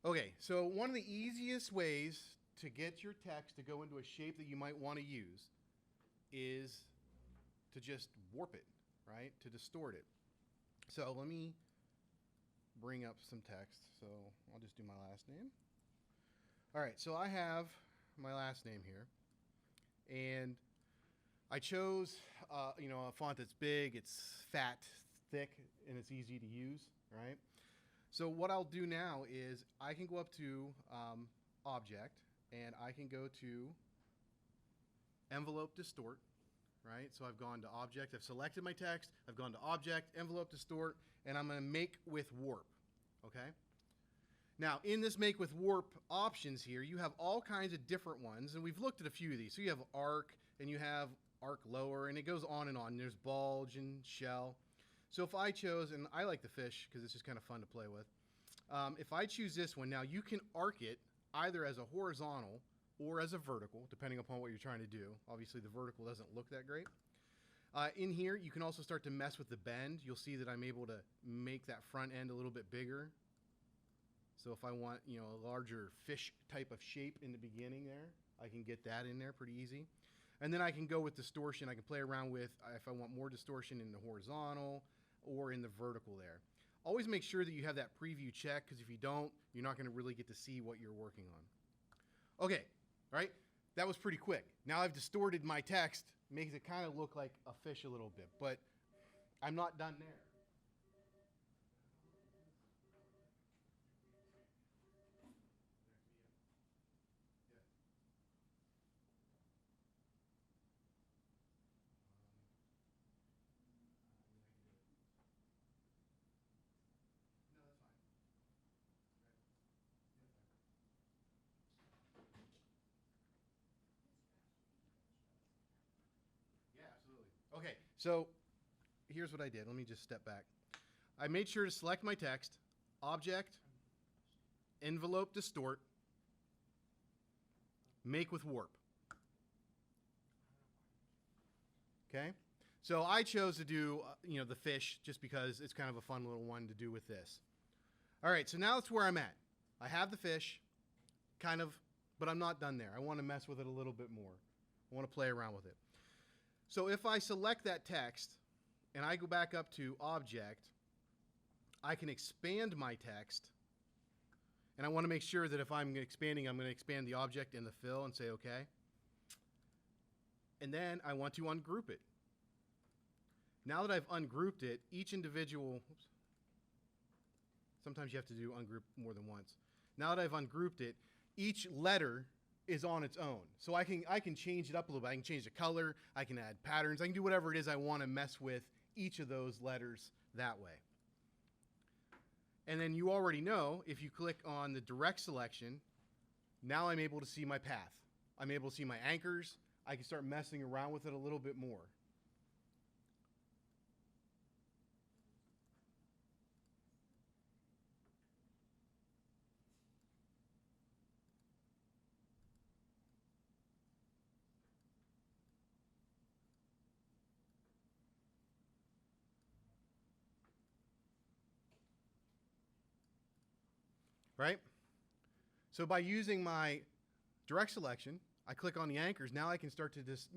Okay, so one of the easiest ways to get your text to go into a shape that you might want to use is to just warp it, right? To distort it. So let me bring up some text. So I'll just do my last name. All right, so I have my last name here, and I chose, a font that's big, it's fat, thick, and it's easy to use, right? So what I'll do now is I can go up to Object, and I can go to Envelope Distort, right? So I've gone to Object, I've selected my text, I've gone to Object, Envelope Distort, and I'm going to make with Warp, okay? Now, in this Make with Warp options here, you have all kinds of different ones, and we've looked at a few of these. So you have Arc, and you have Arc Lower, and it goes on and on. There's Bulge and Shell. So if I chose, and I like the fish because it's just kind of fun to play with. If I choose this one, now you can arc it either as a horizontal or as a vertical, depending upon what you're trying to do. Obviously, the vertical doesn't look that great. In here, you can also start to mess with the bend. You'll see that I'm able to make that front end a little bit bigger. So if I want, a larger fish type of shape in the beginning there, I can get that in there pretty easy. And then I can go with distortion. I can play around with if I want more distortion in the horizontal or in the vertical there. Always make sure that you have that preview check, because if you don't, you're not going to really get to see what you're working on. Okay, right? That was pretty quick. Now I've distorted my text, makes it kind of look like a fish a little bit, but I'm not done there. No, that's fine. Yeah, absolutely. Okay, so here's what I did. Let me just step back. I made sure to select my text, Object, Envelope Distort, Make with Warp. Okay? So I chose to do, the fish just because it's kind of a fun little one to do with this. All right, so now that's where I'm at. I have the fish, kind of, but I'm not done there. I want to mess with it a little bit more. I want to play around with it. So if I select that text and I go back up to Object, I can expand my text. And I want to make sure that if I'm expanding, I'm going to expand the object and the fill and say OK. And then I want to ungroup it. Now that I've ungrouped it, each individual, sometimes you have to do ungroup more than once. Now that I've ungrouped it, each letter is on its own. So I can change it up a little bit. I can change the color, I can add patterns, I can do whatever it is I want to mess with each of those letters that way. And then you already know, if you click on the direct selection, now I'm able to see my path. I'm able to see my anchors. I can start messing around with it a little bit more. Right? So by using my direct selection, I click on the anchors. Now I can start to just,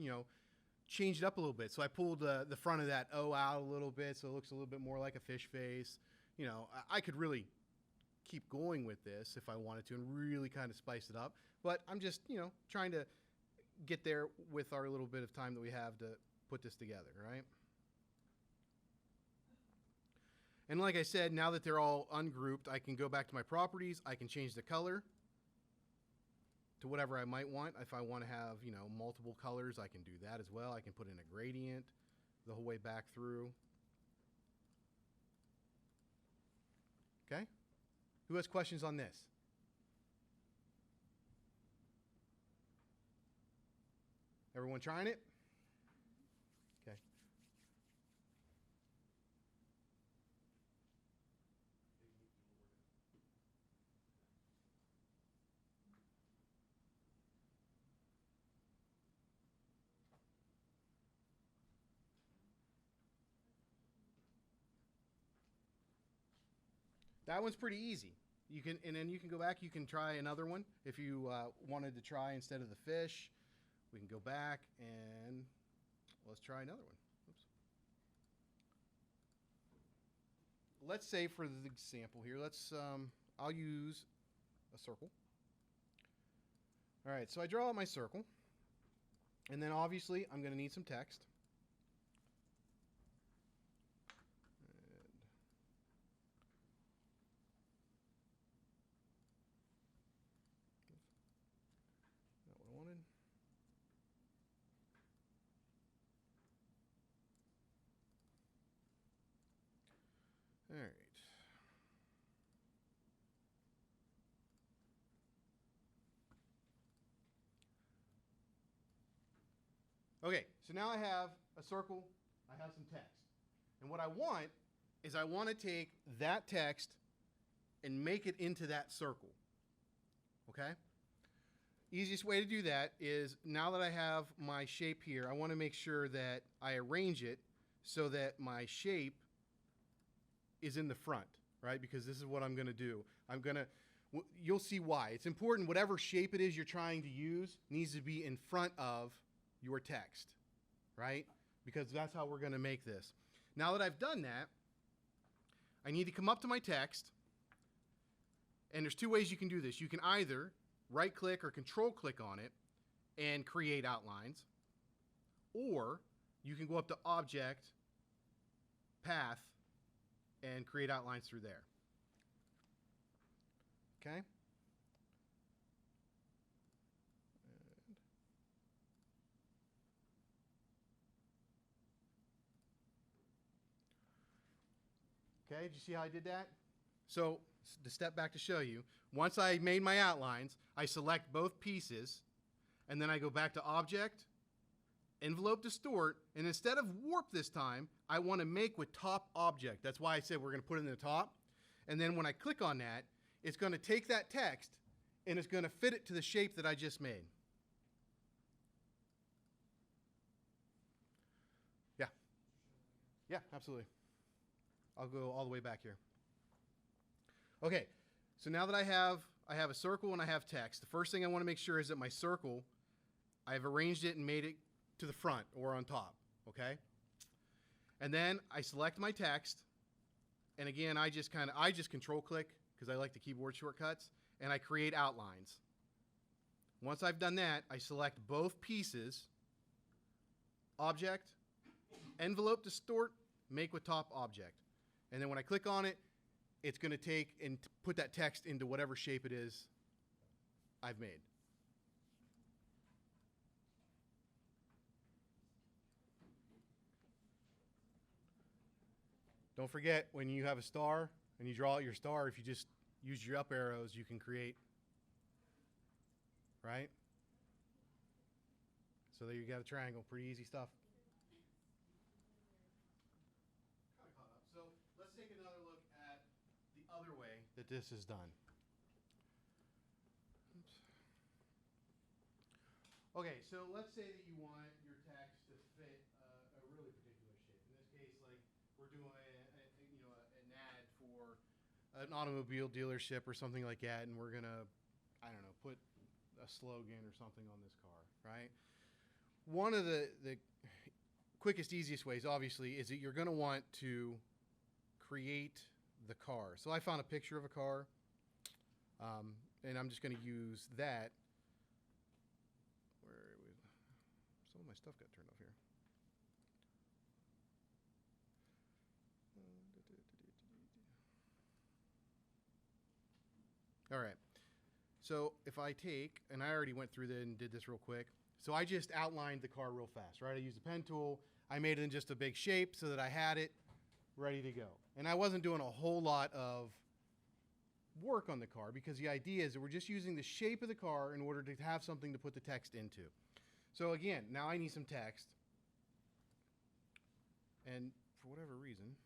change it up a little bit. So I pulled the front of that O out a little bit so it looks a little bit more like a fish face. I could really keep going with this if I wanted to and really kind of spice it up. But I'm just, trying to get there with our little bit of time that we have to put this together, right? And like I said, now that they're all ungrouped, I can go back to my properties. I can change the color to whatever I might want. If I want to have, multiple colors, I can do that as well. I can put in a gradient the whole way back through. Okay? Who has questions on this? Everyone trying it? Okay. That one's pretty easy. You can, and then you can go back. You can try another one if you wanted to try instead of the fish. We can go back and let's try another one. Oops. Let's say for the example here, I'll use a circle. All right, so I draw out my circle, and then obviously I'm going to need some text. Not what I wanted. All right. Okay, so now I have a circle, I have some text. And what I want is I want to take that text and make it into that circle. Okay? Easiest way to do that is now that I have my shape here, I want to make sure that I arrange it so that my shape is in the front, right? Because this is what I'm going to do. You'll see why. It's important, whatever shape it is you're trying to use needs to be in front of your text, right? Because that's how we're going to make this. Now that I've done that, I need to come up to my text, and there's two ways you can do this. You can either right-click or control-click on it and create outlines, or you can go up to Object, Path, and create outlines through there. Okay? Okay, did you see how I did that? So, to step back to show you, once I made my outlines, I select both pieces, and then I go back to Object, Envelope Distort, and instead of Warp this time, I want to make with Top Object. That's why I said we're going to put it in the top. And then when I click on that, it's going to take that text, and it's going to fit it to the shape that I just made. Yeah. Yeah, absolutely. I'll go all the way back here. Okay, so now that I have a circle and I have text, the first thing I want to make sure is that my circle, I've arranged it and made it to the front or on top, okay? And then I select my text, and again, I just control click because I like the keyboard shortcuts, and I create outlines. Once I've done that, I select both pieces, Object, Envelope Distort, Make with Top Object. And then when I click on it, it's going to take and put that text into whatever shape it is I've made. Don't forget, when you have a star and you draw out your star, if you just use your up arrows, you can create, right? So there you got a triangle. Pretty easy stuff. So let's take another look at the other way that this is done. Oops. Okay, so let's say that you want your text to fit a really particular shape. In this case, like we're doing an ad for an automobile dealership or something like that, and we're gonna, I don't know, put a slogan or something on this car, right? One of the quickest, easiest ways, obviously, is that you're going to want to create the car. So I found a picture of a car, and I'm just going to use that. Some of my stuff got turned off here. All right. So if I take, and I already went through and did this real quick. So I just outlined the car real fast, right? I used the pen tool. I made it in just a big shape so that I had it ready to go. And I wasn't doing a whole lot of work on the car because the idea is that we're just using the shape of the car in order to have something to put the text into. So again, now I need some text. And for whatever reason,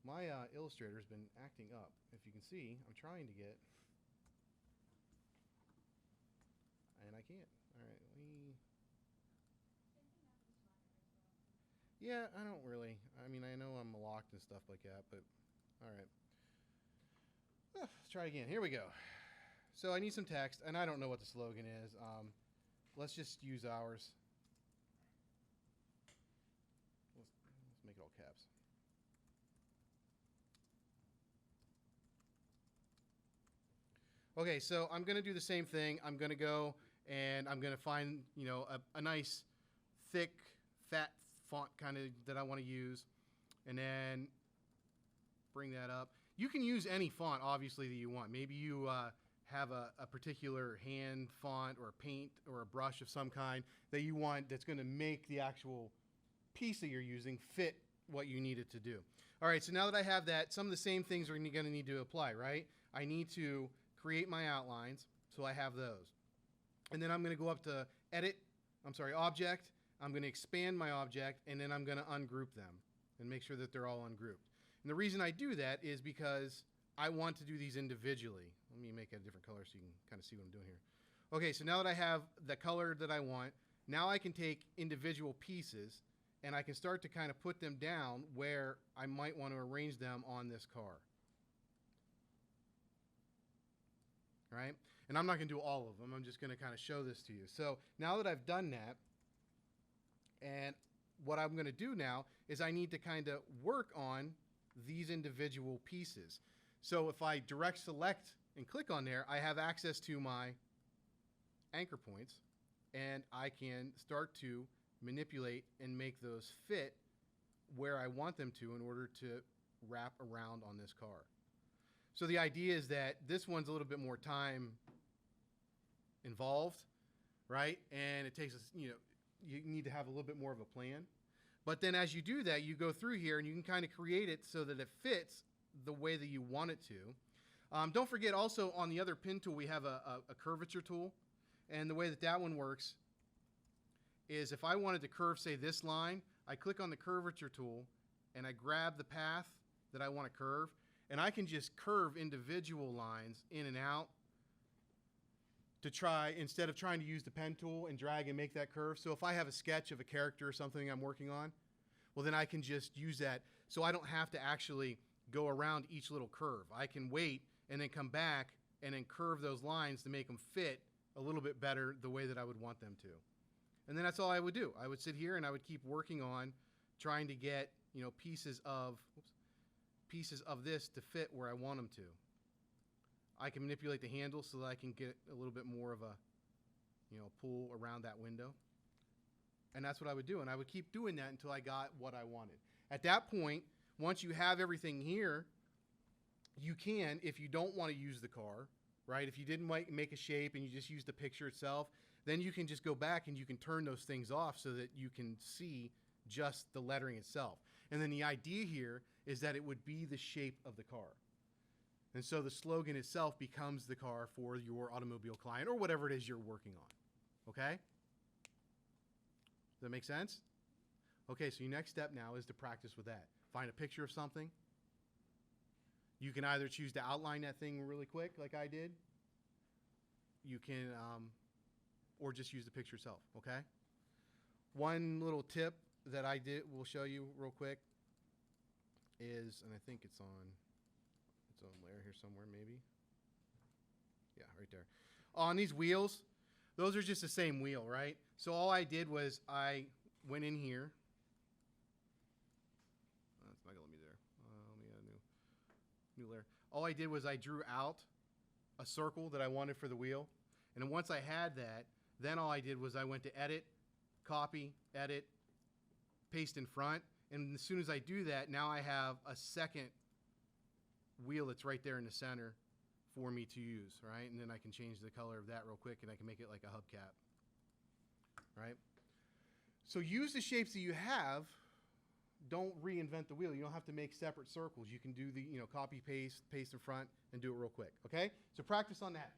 my Illustrator's been acting up. If you can see, I'm trying to get, and I can't. All right, yeah, I don't really. I mean, locked and stuff like that, but all right. Let's try again. Here we go. So I need some text, and I don't know what the slogan is. Let's just use ours. Let's make it all caps. Okay, so I'm going to do the same thing. I'm going to go and I'm going to find, a nice, thick, fat font kind of that I want to use, and then bring that up. You can use any font, obviously, that you want. Maybe you have a particular hand font or a paint or a brush of some kind that you want that's going to make the actual piece that you're using fit what you need it to do. All right, so now that I have that, some of the same things are going to need to apply, right? I need to create my outlines, so I have those. And then I'm going to go up to Object. I'm going to expand my object, and then I'm going to ungroup them and make sure that they're all ungrouped. And the reason I do that is because I want to do these individually. Let me make it a different color so you can kind of see what I'm doing here. Okay, so now that I have the color that I want, now I can take individual pieces and I can start to kind of put them down where I might want to arrange them on this car. Right? And I'm not going to do all of them. I'm just going to kind of show this to you. So now that I've done that, and what I'm going to do now is I need to kind of work on these individual pieces. So if I direct select and click on there, I have access to my anchor points, and I can start to manipulate and make those fit where I want them to in order to wrap around on this car. So the idea is that this one's a little bit more time involved, right? And it takes us, you need to have a little bit more of a plan. But then as you do that, you go through here and you can kind of create it so that it fits the way that you want it to. Don't forget also on the other pin tool, we have a curvature tool. And the way that one works is if I wanted to curve, say, this line, I click on the curvature tool and I grab the path that I want to curve, and I can just curve individual lines in and out to try, instead of trying to use the pen tool and drag and make that curve. So if I have a sketch of a character or something I'm working on, well, then I can just use that so I don't have to actually go around each little curve. I can wait and then come back and then curve those lines to make them fit a little bit better the way that I would want them to. And then that's all I would do. I would sit here and I would keep working on trying to get, pieces of this to fit where I want them to. I can manipulate the handle so that I can get a little bit more of a, pull around that window. And that's what I would do. And I would keep doing that until I got what I wanted. At that point, once you have everything here, you can, if you don't want to use the car, right? If you didn't make a shape and you just use the picture itself, then you can just go back and you can turn those things off so that you can see just the lettering itself. And then the idea here is that it would be the shape of the car. And so the slogan itself becomes the car for your automobile client or whatever it is you're working on. Okay? Does that make sense? Okay, so your next step now is to practice with that. Find a picture of something. You can either choose to outline that thing really quick like I did. You can, or just use the picture itself, okay? One little tip that I will show you real quick is, and I think it's on its own layer here somewhere maybe. Yeah, right there. On these wheels, those are just the same wheel, right? So all I did was I went in here. It's not going to let me there. Let me add a new layer. All I did was I drew out a circle that I wanted for the wheel. And then once I had that, then all I did was I went to Edit, Copy, Edit, Paste in front. And as soon as I do that, now I have a second wheel that's right there in the center for me to use, right? And then I can change the color of that real quick and I can make it like a hubcap, right? So use the shapes that you have. Don't reinvent the wheel. You don't have to make separate circles. You can do the, copy, paste in front, and do it real quick, okay? So practice on that.